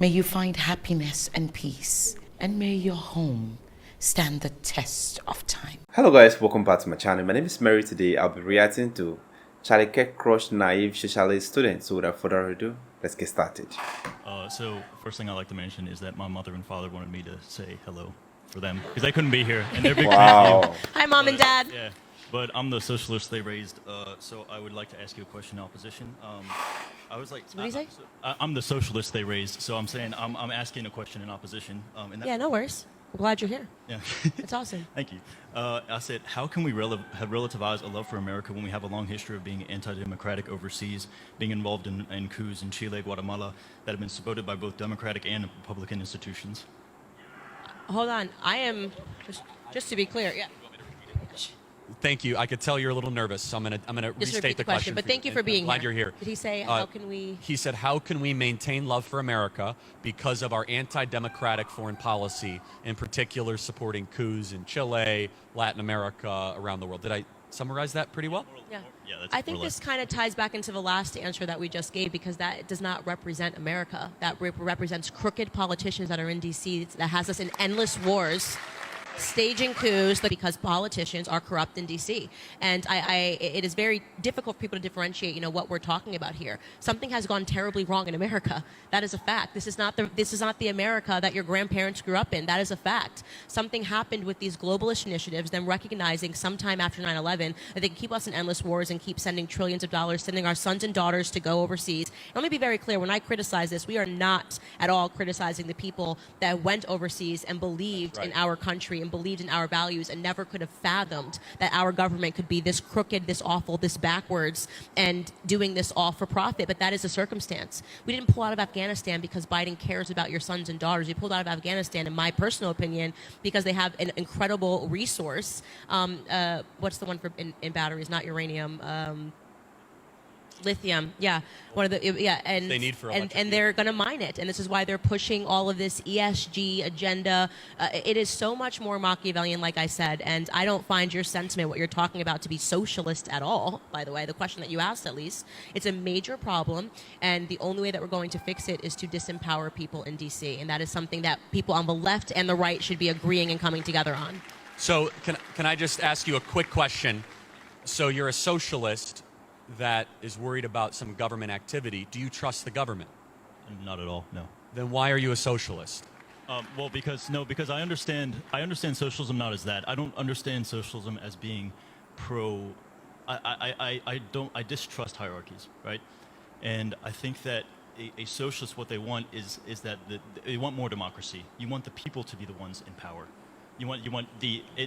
May you find happiness and peace, and may your home stand the test of time. Hello guys, welcome back to my channel. My name is Mary. Today I'll be reacting to Charlie Kirk Crush Naive Socialist Student. So without further ado, let's get started. So first thing I'd like to mention is that my mother and father wanted me to say hello for them because they couldn't be here and they're big fans of you. Hi, Mom and Dad. Yeah, but I'm the socialist they raised, so I would like to ask you a question in opposition. I was like, What do you say? I'm the socialist they raised, so I'm saying I'm asking a question in opposition. Yeah, no worries. I'm glad you're here. Yeah. It's awesome. Thank you. I said, how can we relativize a love for America when we have a long history of being anti-democratic overseas, being involved in coups in Chile, Guatemala, that have been supported by both Democratic and Republican institutions? Hold on. I am, just to be clear, yeah. Thank you. I could tell you're a little nervous, so I'm gonna Just restate repeat the the question. But thank you for being glad here. you're here. Did he say, how can we? He said, how can we maintain love for America because of our anti-democratic foreign policy, in particular supporting coups in Chile, Latin America, around the world? Did I summarize that pretty well? Yeah. Yeah, that's I think this kind of ties back into the last answer that we just gave, because that does not represent America. That represents crooked politicians that are in D.C. that has us in endless wars, staging coups because politicians are corrupt in D.C. And it is very difficult for people to differentiate, what we're talking about here. Something has gone terribly wrong in America. That is a fact. This is not the America that your grandparents grew up in. That is a fact. Something happened with these globalist initiatives, them recognizing sometime after 9/11 that they can keep us in endless wars and keep sending trillions of dollars, sending our sons and daughters to go overseas. And let me be very clear, when I criticize this, we are not at all criticizing the people that went overseas and believed in our country and believed in our values and never could have fathomed that our government could be this crooked, this awful, this backwards, and doing this all for profit. But that is a circumstance. We didn't pull out of Afghanistan because Biden cares about your sons and daughters. We pulled out of Afghanistan, in my personal opinion, because they have an incredible resource. What's the one for in batteries? Not uranium. Lithium, yeah, one of the and they need for and they're going to mine it, and this is why they're pushing all of this ESG agenda. It is so much more Machiavellian, like I said, and I don't find your sentiment, what you're talking about, to be socialist at all. By the way, the question that you asked, at least, it's a major problem, and the only way that we're going to fix it is to disempower people in DC, and that is something that people on the left and the right should be agreeing and coming together on. So can I just ask you a quick question? So you're a socialist that is worried about some government activity. Do you trust the government? Not at all, no. Then why are you a socialist? Well, because I understand socialism not as that. I don't understand socialism as being pro. I distrust hierarchies, right? And I think that a socialist, what they want is that they want more democracy. You want the people to be the ones in power. You want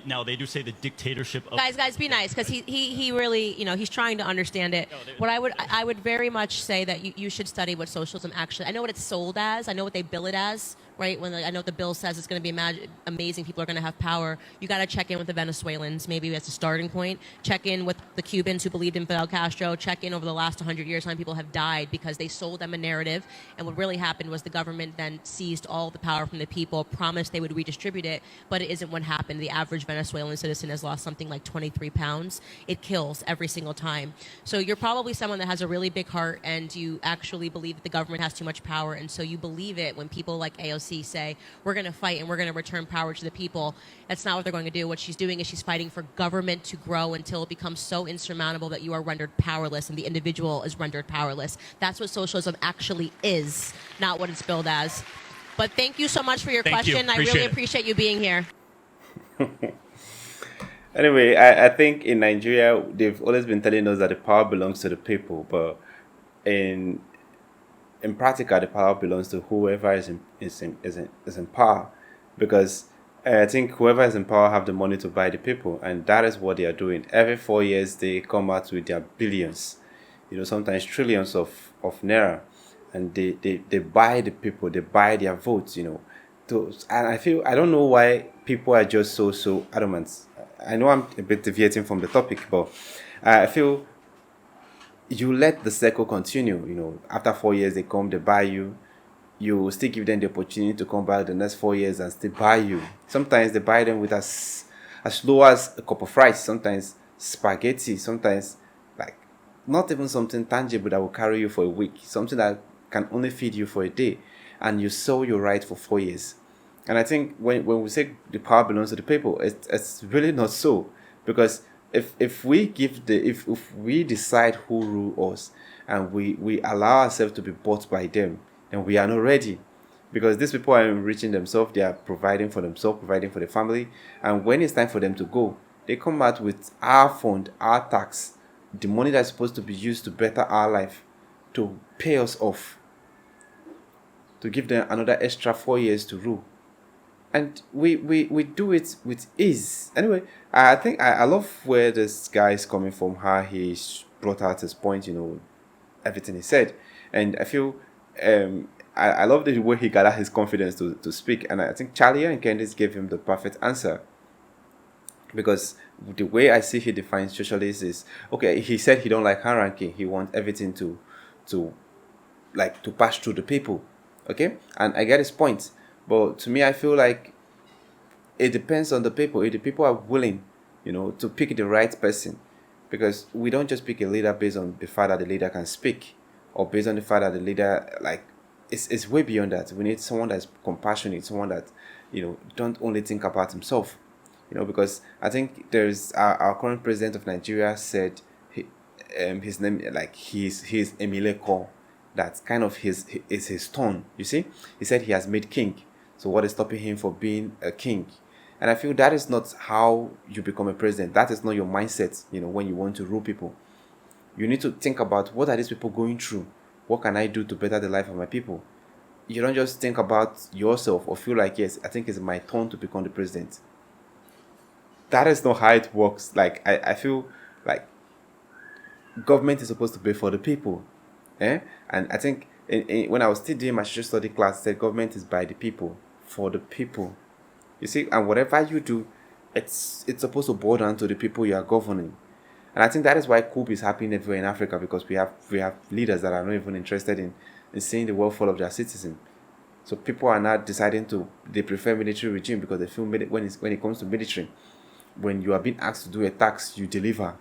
now they do say the dictatorship of guys be nice, because he really, he's trying to understand it. What I would very much say that you should study what socialism actually, I know what it's sold as, I know what they bill it as, right? When I know what the bill says it's going to be amazing, people are going to have power. You got to check in with the Venezuelans, maybe as a starting point. Check in with the Cubans who believed in Fidel Castro. Check in over the last 100 years how many people have died because they sold them a narrative. And what really happened was the government then seized all the power from the people, promised they would redistribute it, but it isn't what happened. The average Venezuelan citizen has lost something like 23 pounds. It kills every single time. So you're probably someone that has a really big heart, and you actually believe that the government has too much power, and so you believe it when people like AOC say, we're going to fight and we're going to return power to the people. That's not what they're going to do. What she's doing is she's fighting for government to grow until it becomes so insurmountable that you are rendered powerless and the individual is rendered powerless. That's what socialism actually is, not what it's billed as. But thank you so much for your question. I really appreciate you being here. Anyway, I think in Nigeria, they've always been telling us that the power belongs to the people, but in practical, the power belongs to whoever is in power, because I think whoever is in power have the money to buy the people, and that is what they are doing. Every 4 years, they come out with their billions, sometimes trillions of naira, and they buy the people, they buy their votes, and I don't know why people are just so adamant. I know I'm a bit deviating from the topic, but I feel you let the circle continue. After 4 years they come, they buy you. You still give them the opportunity to come back the next 4 years and still buy you. Sometimes they buy them with as low as a cup of rice, sometimes spaghetti, sometimes like not even something tangible that will carry you for a week, something that can only feed you for a day. and you sell your right for 4 years. And I think when we say the power belongs to the people, it's really not so. Because if we give if we decide who rule us, and we allow ourselves to be bought by them, then we are not ready. Because these people are enriching themselves, they are providing for themselves, providing for the family, and when it's time for them to go, they come out with our fund, our tax, the money that's supposed to be used to better our life, to pay us off, to give them another extra 4 years to rule. And we do it with ease. Anyway, I think I love where this guy is coming from, how he brought out his point, everything he said. And I feel I love the way he gathered his confidence to speak. And I think Charlie and Candace gave him the perfect answer. Because the way I see he defines socialist is, okay, he said he don't like hierarchy. He wants everything to pass through the people. Okay? And I get his point. But to me, I feel like it depends on the people. If the people are willing, to pick the right person, because we don't just pick a leader based on the fact that the leader can speak, or based on the fact that the leader, it's way beyond that. We need someone that's compassionate, someone that, don't only think about himself, because I think there's our current president of Nigeria said his name, he's Emile Ko. That's kind of his tone. You see, he said he has made king. So what is stopping him from being a king? And I feel that is not how you become a president. That is not your mindset, when you want to rule people. You need to think about, what are these people going through? What can I do to better the life of my people? You don't just think about yourself or feel like, yes, I think it's my turn to become the president. That is not how it works. I feel like government is supposed to be for the people. And I think when I was still doing my social study class, said government is by the people, for the people. You see, and whatever you do, it's supposed to boil down to the people you are governing. And I think that is why coup is happening everywhere in Africa, because we have leaders that are not even interested in seeing the welfare of their citizens. So people are now deciding they prefer military regime, because they feel when it comes to military, when you are being asked to do a tax, you deliver.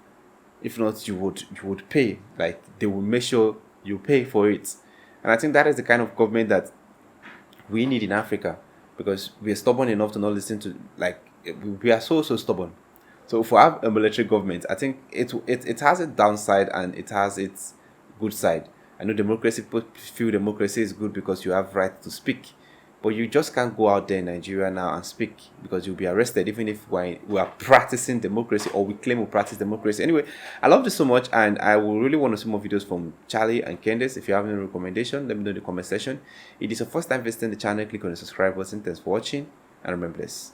If not, you would pay. They will make sure you pay for it. And I think that is the kind of government that we need in Africa, because we are stubborn enough to not listen to, we are so stubborn. So if we have a military government, I think it has its downside and it has its good side. I know democracy, people feel democracy is good because you have right to speak. But you just can't go out there in Nigeria now and speak, because you'll be arrested, even if we are practicing democracy, or we claim we practice democracy. Anyway, I love this so much, and I will really want to see more videos from Charlie and Candace. If you have any recommendation, let me know in the comment section. If it is your first time visiting the channel, click on the subscribe button. Thanks for watching, and remember this: